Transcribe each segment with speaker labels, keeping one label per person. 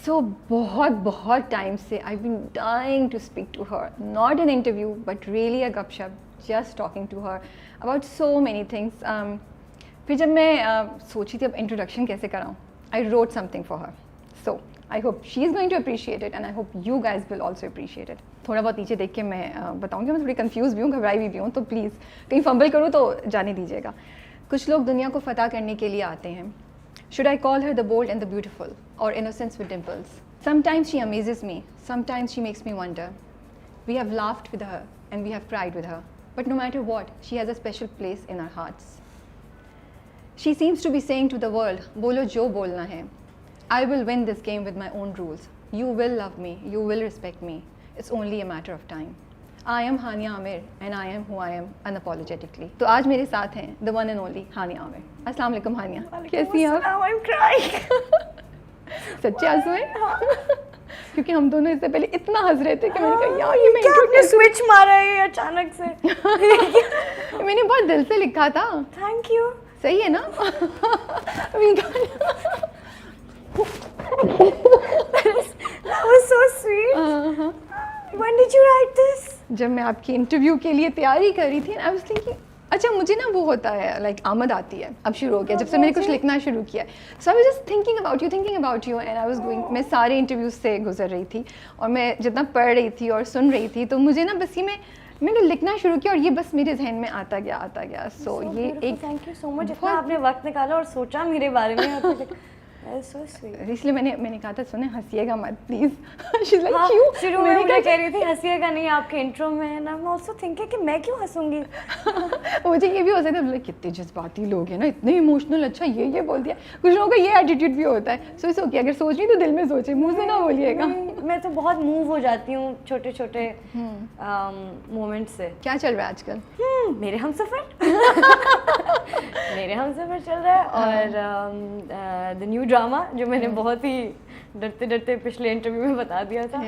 Speaker 1: सो बहुत बहुत टाइम से I been dying to speak to her, not an interview but really a गपशप, just talking to her about so many things. फिर जब मैं सोची थी अब इंट्रोडक्शन कैसे कराऊँ, I wrote something for her. So I hope she is going to appreciate it and I hope you guys will also appreciate it. थोड़ा बहुत नीचे देख के मैं बताऊँगी, मैं थोड़ी कंफ्यूज भी हूँ, घबराई भी हूँ, तो प्लीज़ कहीं फंबल करूँ तो जाने दीजिएगा. कुछ लोग दुनिया को फतह करने के लिए आते हैं. Should I call her the bold and the beautiful, or innocence with dimples? Sometimes she amazes me, sometimes she makes me wonder. We have laughed with her and we have cried with her, but no matter what, she has a special place in our hearts. She seems to be saying to the world, bolo jo bolna hai. I will win this game with my own rules. You will love me, you will respect me. It's only a matter of time. I am Hania Amir and I am who I am unapologetically. तो आज मेरे साथ हैं the one and only हानिया आमिर. अस्सलाम वालेकुम हानिया, कैसी हैं आप?
Speaker 2: I'm crying.
Speaker 1: सच्चे आंसू हैं? क्योंकि हम दोनों इससे पहले इतना हंस रहे थे कि मैंने कहा यार ये मैं इंट्रो
Speaker 2: आपने स्विच मारा है अचानक से.
Speaker 1: मैंने बहुत दिल से लिखा था.
Speaker 2: Thank you.
Speaker 1: सही है ना?
Speaker 2: That was so sweet. When did you write this?
Speaker 1: जब मैं आपकी इंटरव्यू के लिए तैयारी कर रही थी, आई वाज थिंकिंग अच्छा मुझे ना वो होता है लाइक आमद आती है, अब शुरू हो गया जब से मैंने कुछ लिखना शुरू किया. So I was just thinking about you and I was going. मैं सारे इंटरव्यूज से गुजर रही थी और मैं जितना पढ़ रही थी और सुन रही थी तो मुझे ना बस ये मैंने लिखना शुरू किया और ये बस मेरे जहन में आता गया. सो ये एक
Speaker 2: थैंक यू सो मच, इतना आपने वक्त निकाला और सोचा मेरे बारे में. So sweet.
Speaker 1: इसलिए मैंने कहा था सुने हंसिएगा मत प्लीज. शी लाइक क्यों?
Speaker 2: शुरू में मुझे कह रही थी हंसिएगा नहीं आपके इंट्रो में, and I am also thinking कि मैं क्यों हंसूंगी.
Speaker 1: मुझे ये भी हो सकता है कितने जज्बाती लोग हैं ना, इतने इमोशनल. अच्छा ये बोल दिया. कुछ लोगों का ये एटीट्यूड भी होता है. सो इट्स ओके, अगर सोच रही तो दिल में सोचे, मुंह से ना बोलिएगा.
Speaker 2: मैं तो बहुत मूव हो जाती हूँ छोटे छोटे मोमेंट से.
Speaker 1: क्या चल रहा है आजकल?
Speaker 2: मेरे हमसफर चल रहा है और द न्यू ड्रामा जो मैंने बहुत ही डरते डरते पिछले इंटरव्यू में बता दिया था,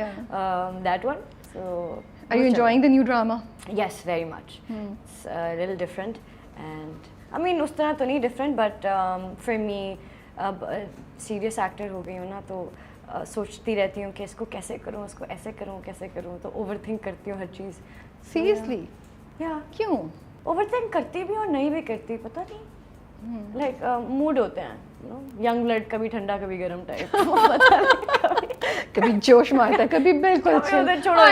Speaker 2: that one. So
Speaker 1: are you enjoying the new drama?
Speaker 2: Yes, very much. It's little different and I mean उस तरह तो नहीं डिफरेंट बट फॉर मी अब सीरियस एक्टर हो गई हूँ ना तो सोचती रहती हूँ कि इसको कैसे करूँ, उसको ऐसे करूँ, कैसे करूँ, तो ओवर थिंक करती हूँ हर चीज़.
Speaker 1: सीरियसली?
Speaker 2: या
Speaker 1: क्यों?
Speaker 2: ओवर थिंक करती भी और नहीं भी करती, पता नहीं. लाइक मूड होते हैं, यंग ब्लड, कभी ठंडा कभी गर्म टाइप.
Speaker 1: कभी जोश मारता है, कभी बिल्कुल
Speaker 2: छोड़ो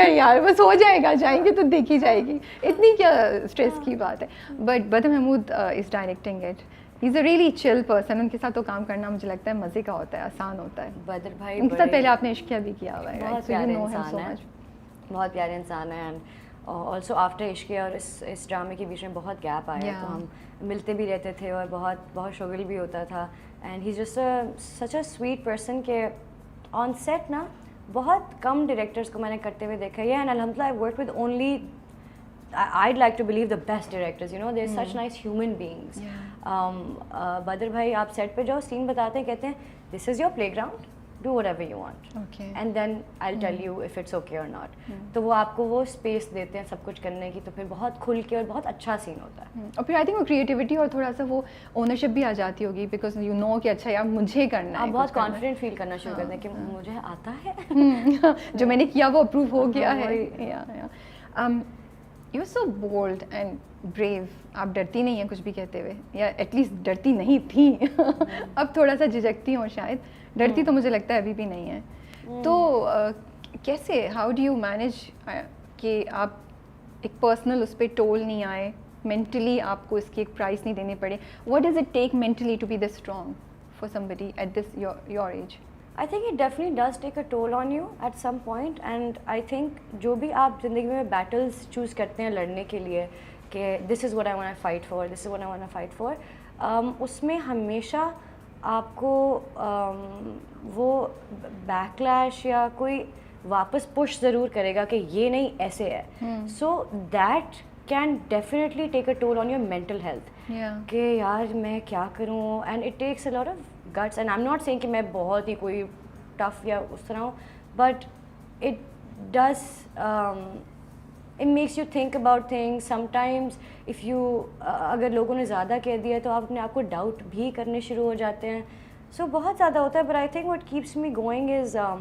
Speaker 1: यार बस हो जाएगा, जाएंगे तो देखी जाएगी, इतनी क्या स्ट्रेस की बात है. But Badar Mahmood is directing it. He is a really chill person. उनके साथ तो काम करना मुझे लगता है मज़े का होता है, आसान होता है.
Speaker 2: बदर भाई
Speaker 1: उनके साथ पहले आपने इश्किया भी किया हुआ है,
Speaker 2: बहुत प्यारे इंसान है. एंड ऑल्सो आफ्टर इश्किया और इस ड्रामे के बीच में बहुत गैप आया, तो हम मिलते भी रहते थे और बहुत शुगल भी होता था. And he is just such a sweet person के ऑन सेट ना बहुत कम डायरेक्टर्स को मैंने करते हुए देखा है. एंड अल्हम्दुलिल्लाह I work with only I'd like to believe the best directors, you know, they're such nice human beings. बदर भाई आप सेट पे जाओ, सीन बताते हैं, कहते हैं this is your playground, do whatever you want, and then I'll tell you if it's okay or not. तो वो आपको वो स्पेस देते हैं सब कुछ करने की, तो फिर बहुत खुल के और बहुत अच्छा सीन होता है.
Speaker 1: और फिर आई थिंक वो क्रिएटिविटी और थोड़ा सा वो ओनरशिप भी आ जाती होगी, बिकॉज यू नो कि अच्छा यार मुझे करना है.
Speaker 2: आप बहुत कॉन्फिडेंट फील करना शुरू करते हैं कि मुझे आता है,
Speaker 1: जो मैंने किया वो अप्रूव हो गया है. You are so bold and brave. आप डरती नहीं हैं कुछ भी कहते हुए, या एटलीस्ट डरती नहीं थी. अब थोड़ा सा झिझकती हूँ शायद. डरती तो मुझे लगता है अभी भी नहीं है. तो कैसे, हाउ डू यू मैनेज कि आप एक पर्सनल उस पर टोल नहीं आए, मेंटली आपको इसकी एक प्राइस नहीं देनी पड़े? What does it take mentally to be this strong for somebody at this your age?
Speaker 2: I think it definitely does take a toll on you at some point, and I think जो भी आप ज़िंदगी में battles choose करते हैं लड़ने के लिए कि this is what I want to fight for, this is what I want to fight for, उसमें हमेशा आपको वो backlash या कोई वापस push ज़रूर करेगा कि ये नहीं ऐसे है. So that can definitely take a toll on your mental health. कि यार मैं क्या करूँ, and it takes a lot of guts, and I'm not saying कि मैं बहुत ही कोई tough या उस तरह हूँ, but it does it makes you think about things sometimes. if you अगर लोगों ने ज़्यादा कह दिया तो आप अपने आप को डाउट भी करने शुरू हो जाते हैं. सो बहुत ज़्यादा होता है, but I think what keeps me going is I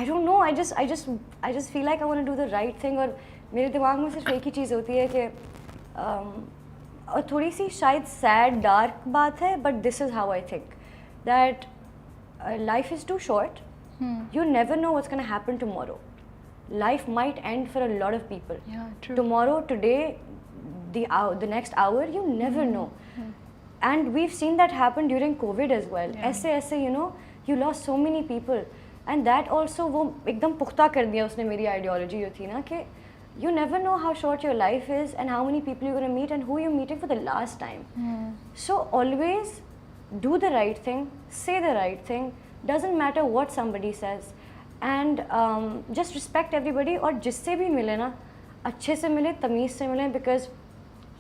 Speaker 2: don't know, I just feel like I want to do the right thing. और मेरे दिमाग में सिर्फ एक ही चीज़ होती है कि और थोड़ी सी शायद सैड डार्क बात है, but this is how I think that life is too short, you never know what's gonna happen tomorrow. Life might end for a lot of people.
Speaker 1: Yeah, true.
Speaker 2: Tomorrow, today, the next hour, you never know. And we've seen that happen during COVID as well. ऐसे you know, you lost so many people, and that also वो एकदम पुख्ता कर दिया उसने मेरी ideology जो थी ना कि you never know how short your life is and how many people you're going to meet and who you're meeting for the last time. So always do the right thing, say the right thing, doesn't matter what somebody says. And just respect everybody, और जिससे भी मिले ना अच्छे से मिले, तमीज़ से मिले, बिकॉज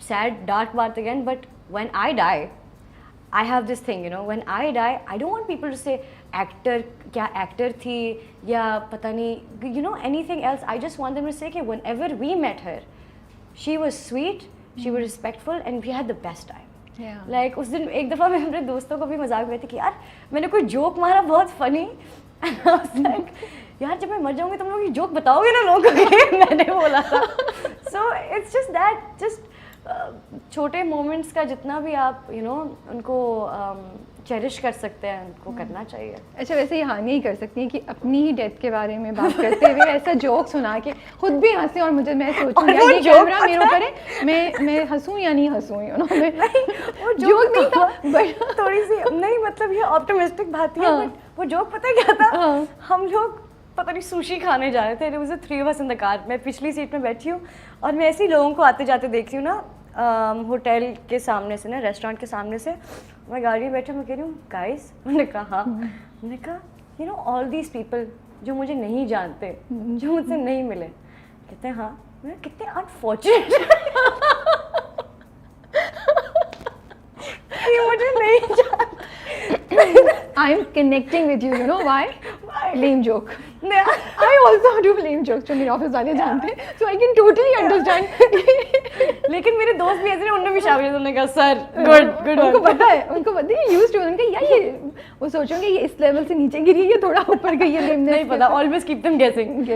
Speaker 2: सैड डार्क बात again, but when I die I have this thing, you know, when I die I don't want people to say actor, क्या एक्टर थी या पता नहीं, you know, anything else. I just want them to say कि whenever we met her she was sweet, she was respectful and we had the best time. Like उस दिन एक दफ़ा मैं अपने दोस्तों को भी मजाक में थी कि यार मैंने कोई जोक मारा बहुत फनी, like, यार जब मैं मर जाऊंगी तुम लोग ये जोक बताओगे ना लोगों को, मैंने बोला था। So it's just that, just छोटे मोमेंट्स का जितना भी आप यू नो उनको चेरिश कर सकते हैं उनको करना चाहिए।
Speaker 1: अच्छा, वैसे ये हानि ही कर सकती है कि अपनी ही डेथ के बारे में बात करते हुए ऐसा जोक सुना के खुद भी हंसे, और मुझे मैं सोचूं यार ये कैमरा मेरे ऊपर है, मैं हंसूं या नहीं हंसूं, यू नो। वो जोक नहीं था, बट
Speaker 2: थोड़ी सी नहीं, मतलब ये ऑप्टिमिस्टिक बात थी, बट वो जोक पता है क्या था? हम लोग पता नहीं सुशी खाने जा रहे थे, there was a 3 of us in the car, मैं पिछली सीट में बैठी हूँ और मैं ऐसे ही लोगों को आते जाते देखती हूँ ना, होटल के सामने से ना, रेस्टोरेंट के सामने से, मैं गाड़ी में बैठी, मैं कह रही हूँ गाइस, मैंने कहा हाँ, मैंने कहा you know all these people जो मुझे नहीं जानते, जो मुझसे नहीं मिले, कहते हैं हाँ, मैं कितने अनफॉर्चुनेट ये मुझे नहीं जानते।
Speaker 1: I am connecting with you, you know why? Lame joke. I also do lame jokes जो मेरे ऑफिस वाले जानते हैं, so I can totally understand.
Speaker 2: लेकिन मेरे दोस्त भी ऐसे नहीं, उन्होंने भी शाबाश, उन्होंने कहा सर गुड,
Speaker 1: उनको पता है यूज्ड टू, उनका यार ये वो सोचोंगे ये इस लेवल से नीचे गिरी है, ये थोड़ा ऊपर गई है, लेमनेस
Speaker 2: नहीं पता, ऑलवेज कीप देम गेसिंग,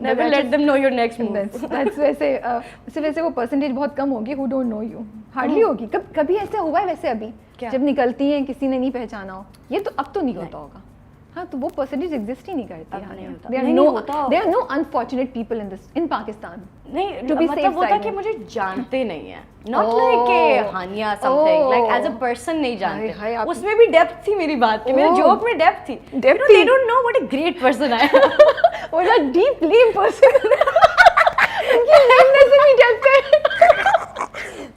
Speaker 2: never let them know your next move.
Speaker 1: That's वैसे वो परसेंटेज बहुत कम होगी who don't know you, hardly होगी। कभी ऐसा हुआ है वैसे अभी जब निकलती हैं किसी ने नहीं पहचाना हो? ये तो अब तो नहीं होता होगा। हाँ, तो वो परसेंटेज एग्जिस्ट ही नहीं करती। There are no unfortunate people in Pakistan.
Speaker 2: नहीं, मतलब वो था कि मुझे जानते नहीं है, not like कि हानिया something, like as a person नहीं जानते। उसमें भी डेप्थ थी मेरी बात की, मेरे जोक में डेप्थ थी। They don't know what a great person I am.
Speaker 1: What a deep lame person. उनकी lameness में भी डेप्थ है।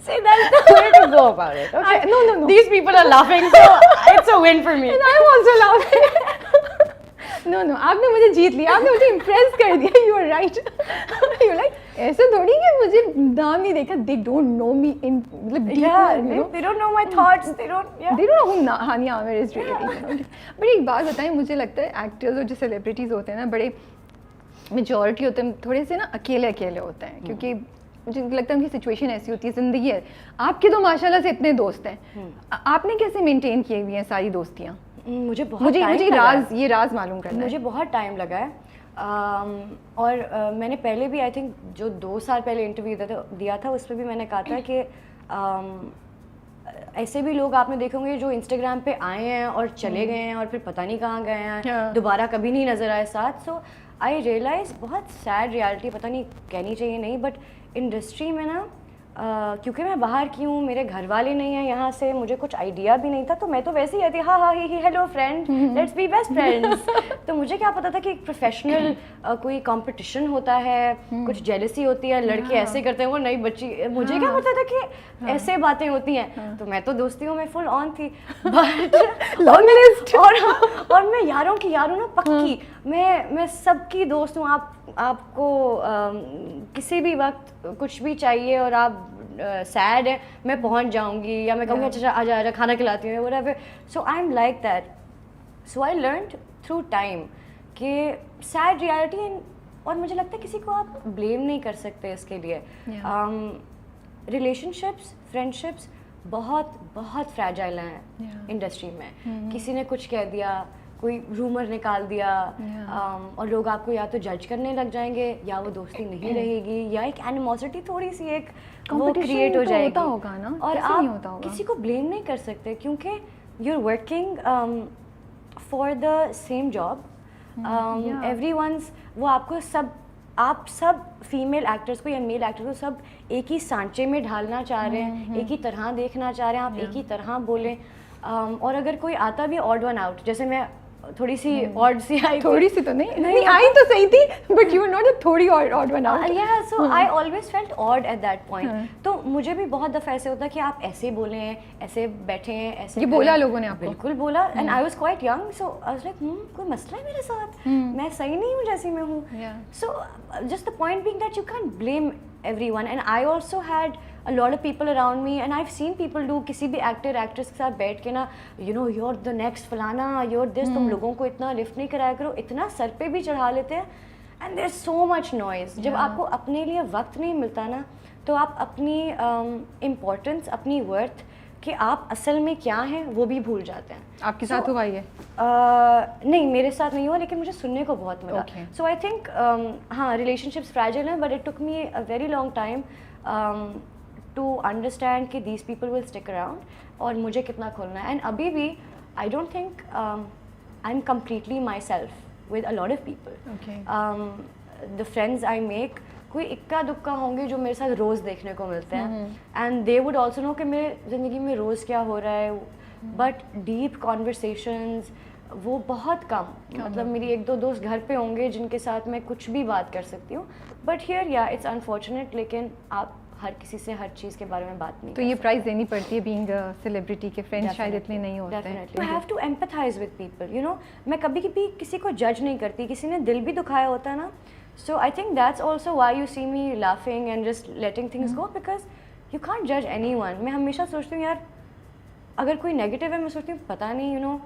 Speaker 2: See, that's the way to go about it. Okay.
Speaker 1: No.
Speaker 2: These people are laughing, so it's a win for me.
Speaker 1: And I'm also laughing. No, आपने मुझे जीत लिया, आपने मुझे impress कर दिया। You are right. You're like, ऐसे थोड़ी कि मुझे नाम नहीं देखा, they don't know me in मतलब
Speaker 2: they don't know my thoughts, they don't
Speaker 1: know who Hania Aamir is really. But एक बात बताएं, मुझे लगता है एक्टर्स और जो सेलिब्रिटीज होते हैं ना, बड़े मेजॉरिटी होते हैं थोड़े से ना अकेले होते हैं, क्योंकि मुझे लगता है उनकी सिचुएशन ऐसी होती है, ज़िंदगी है। आपके तो माशाल्लाह से इतने दोस्त हैं, आपने कैसे मेंटेन किए हुई हैं सारी दोस्तियाँ?
Speaker 2: मुझे
Speaker 1: ये राज मालूम करना है।
Speaker 2: मुझे बहुत टाइम लगा है, और मैंने पहले भी आई थिंक जो 2 साल पहले इंटरव्यू दिया था उसमें भी मैंने कहा था कि ऐसे भी लोग आपने देखे होंगे जो इंस्टाग्राम पे आए हैं और चले गए हैं और फिर पता नहीं कहाँ गए हैं, दोबारा कभी नहीं नज़र आए साथ। सो आई रियलाइज़ बहुत सैड रियलिटी, पता नहीं कहनी चाहिए नहीं, बट इंडस्ट्री में ना क्योंकि मैं बाहर की हूँ, मेरे घर वाले नहीं हैं यहाँ से, मुझे कुछ आइडिया भी नहीं था, तो मैं तो वैसे ही आती हाँ ही hello friend, let's be best friends. तो मुझे क्या पता था कि एक प्रोफेशनल कोई कंपटीशन होता है, कुछ जेलसी होती है, लड़के ऐसे करते हैं, वो नई बच्ची, मुझे क्या पता था कि ऐसे बातें होती हैं। तो मैं तो दोस्तियों में फुल ऑन थी, बट
Speaker 1: लॉन्ग लिस्ट,
Speaker 2: और मैं यारों की यारों ना पक्की, मैं सबकी दोस्त हूँ। आपको किसी भी वक्त कुछ भी चाहिए और आप सैड है, मैं पहुंच जाऊंगी, या मैं कहूँगी अच्छा आजा खाना खिलाती हूँ, whatever. So I am like that. So I learned through time कि सैड रियलिटी, और मुझे लगता है किसी को आप ब्लेम नहीं कर सकते इसके लिए। रिलेशनशिप्स, फ्रेंडशिप्स बहुत बहुत फ्रैजाइल हैं
Speaker 1: Yeah.
Speaker 2: इंडस्ट्री में। किसी ने कुछ कह दिया, कोई रूमर निकाल दिया, और लोग आपको या तो जज करने लग जाएंगे, या वो दोस्ती नहीं रहेगी, या एक एनिमोसिटी थोड़ी सी एक वो
Speaker 1: Competition
Speaker 2: क्रिएट हो
Speaker 1: तो
Speaker 2: जाएगी।
Speaker 1: होता होगा ना,
Speaker 2: और
Speaker 1: कैसे नहीं होता
Speaker 2: आप
Speaker 1: होगा?
Speaker 2: किसी को ब्लेम नहीं कर सकते, क्योंकि you are working for the same job.
Speaker 1: yeah.
Speaker 2: Everyone's, वो आपको आप सब फीमेल एक्टर्स को या मेल एक्टर्स को सब एक ही सांचे में ढालना चाह रहे हैं, एक ही तरह देखना चाह रहे हैं, आप एक ही तरह बोलें। और अगर कोई आता भी ऑड वन आउट, जैसे मैं थोड़ी सी ऑड सी आई,
Speaker 1: थोड़ी सी तो नहीं आई तो सही थी, बट यू नॉट थोड़ी odd one out.
Speaker 2: yeah, so I always felt odd at that point. तो मुझे भी बहुत दफ़ा ऐसे होता कि आप ऐसे बोले हैं, ऐसे बैठे हैं, ऐसे
Speaker 1: ये
Speaker 2: करें।
Speaker 1: बोला लोगों ने आपको?
Speaker 2: बिल्कुल बोला, and I was quite young, so I was like, कोई मसला है मेरे साथ, मैं सही नहीं हूँ जैसी मैं हूँ।
Speaker 1: Yeah.
Speaker 2: So just the point being that you can't blame everyone, and I also had a lot of people around me, and I've seen people do, किसी भी एक्टर एक्ट्रेस के साथ बैठ के ना, you know, you're the next फलाना, you're this, तुम लोगों को इतना लिफ्ट नहीं कराया करो, इतना सर पे भी चढ़ा लेते हैं, and there's so much noise. जब आपको अपने लिए वक्त नहीं मिलता ना, तो आप अपनी इम्पोर्टेंस, अपनी वर्थ कि आप असल में क्या हैं वो भी भूल जाते हैं।
Speaker 1: आपके साथ हुआ ये?
Speaker 2: नहीं, मेरे साथ नहीं हुआ, लेकिन मुझे सुनने को बहुत मिला।
Speaker 1: Okay.
Speaker 2: सो आई थिंक हाँ, रिलेशनशिप्स फ्रैजाइल हैं, but it took me a very long time to understand कि these people will stick around, और मुझे कितना खोलना है। एंड अभी भी I don't think I am completely myself with a lot of people.
Speaker 1: Okay.
Speaker 2: The friends I make, कोई इक्का दुक्का होंगे जो मेरे साथ रोज़ देखने को मिलते हैं, and they would also know कि मेरे ज़िंदगी में रोज़ क्या हो रहा है, बट डीप कॉन्वर्सेशंस वो बहुत कम। मतलब मेरी एक दो दोस्त घर पे होंगे जिनके साथ मैं कुछ भी बात कर सकती हूँ, बट हियर या इट्स अनफॉर्चुनेट, लेकिन आप हर किसी से हर चीज़ के बारे में बात नहीं
Speaker 1: तो ये प्राइस देनी पड़ती है बीइंग सेलिब्रिटी के, फ्रेंड्स शायद इतने नहीं होते हैं।
Speaker 2: Definitely, you have to empathise with people, you know. मैं कभी कभी किसी को जज नहीं करती, किसी ने दिल भी दुखाया होता है ना, so I think that's also why you see me laughing and just letting things go, because you can't जज एनीवन। मैं हमेशा सोचती हूँ यार, अगर कोई नेगेटिव है, मैं सोचती हूँ पता नहीं, you no,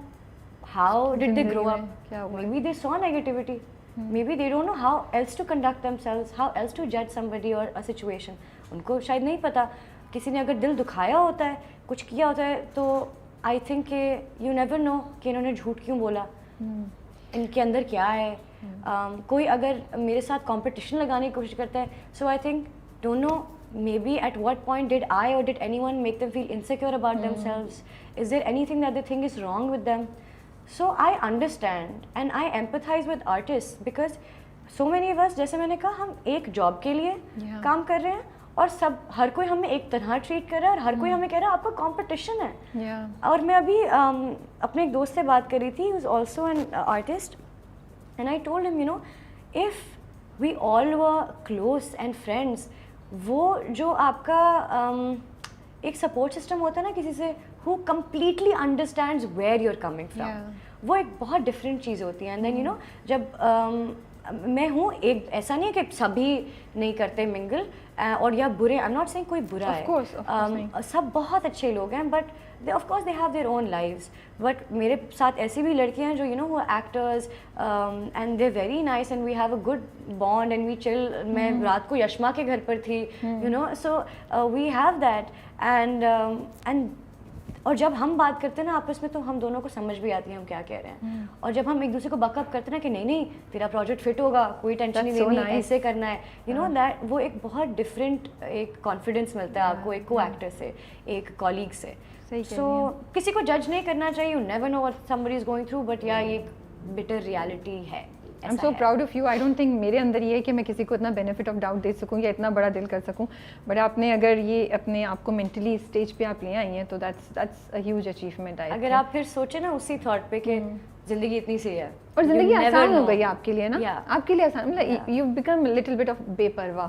Speaker 2: how did they grow up, may be they saw negativity, maybe they don't know how else to conduct themselves, how else to judge somebody or a situation. उनको शायद नहीं पता। किसी ने अगर दिल दुखाया होता है, कुछ किया होता है, तो आई थिंक कि यू नेवर नो कि इन्होंने झूठ क्यों बोला, इनके अंदर क्या है। कोई अगर मेरे साथ कंपटीशन लगाने की कोशिश करता है, so I think don't know maybe at what point did I or did anyone make them feel insecure about themselves? Is there anything that they think is wrong with them? So I understand and I empathize with artists because so many of us, जैसे मैंने कहा, हम एक job के लिए काम कर रहे हैं और सब हर कोई हमें एक तरह ट्रीट कर रहा है और हर कोई हमें कह रहा है आपका कंपटीशन है। और मैं अभी अपने एक दोस्त से बात कर रही थी, who is also an artist, and I told him, you know, if we all were close and friends, वो जो आपका एक सपोर्ट सिस्टम होता है ना किसी से, who completely understands where you're coming from, वो एक बहुत डिफरेंट चीज़ होती है। एंड देन यू नो, जब मैं हूँ, एक ऐसा नहीं है कि सभी नहीं करते मिंगल और या बुरे, आई एम नॉट सेइंग कोई बुरा है, सब बहुत अच्छे लोग हैं, but they of course they have their own lives. But मेरे साथ ऐसी भी लड़कियां हैं जो यू नो वो actors and they very nice and we have a good bond and we chill. मैं रात को यशमा के घर पर थी, you know, so we have that and और जब हम बात करते हैं ना आपस में, तो हम दोनों को समझ भी आती है हम क्या कह रहे हैं। और जब हम एक दूसरे को बकअप करते हैं ना कि नहीं नहीं तेरा प्रोजेक्ट फिट होगा, कोई टेंशन नहीं लेनी, ऐसे करना है, यू नो दैट, वो एक बहुत डिफरेंट एक कॉन्फिडेंस मिलता है आपको एक को एक्टर से, एक कॉलीग से। सो किसी को जज नहीं करना चाहिए, you never know what somebody is going through, but या ये एक बिटर रियलिटी है।
Speaker 1: I am so proud of you. I don't think मेरे अंदर ये है कि मैं किसी को इतना बेनिफिट ऑफ डाउट दे सकूँ या इतना बड़ा दिल कर सकूँ, बट आपने अगर ये अपने आप को मेंटली स्टेज पे आप ले आई हैं तो दैट्स अ ह्यूज अचीवमेंट।
Speaker 2: अगर आप फिर सोचे ना उसी थॉट पे कि जिंदगी इतनी सी है
Speaker 1: और जिंदगी आसान हो गई आपके लिए ना, आपके लिए आसान, मतलब you become little bit of बेपरवाह।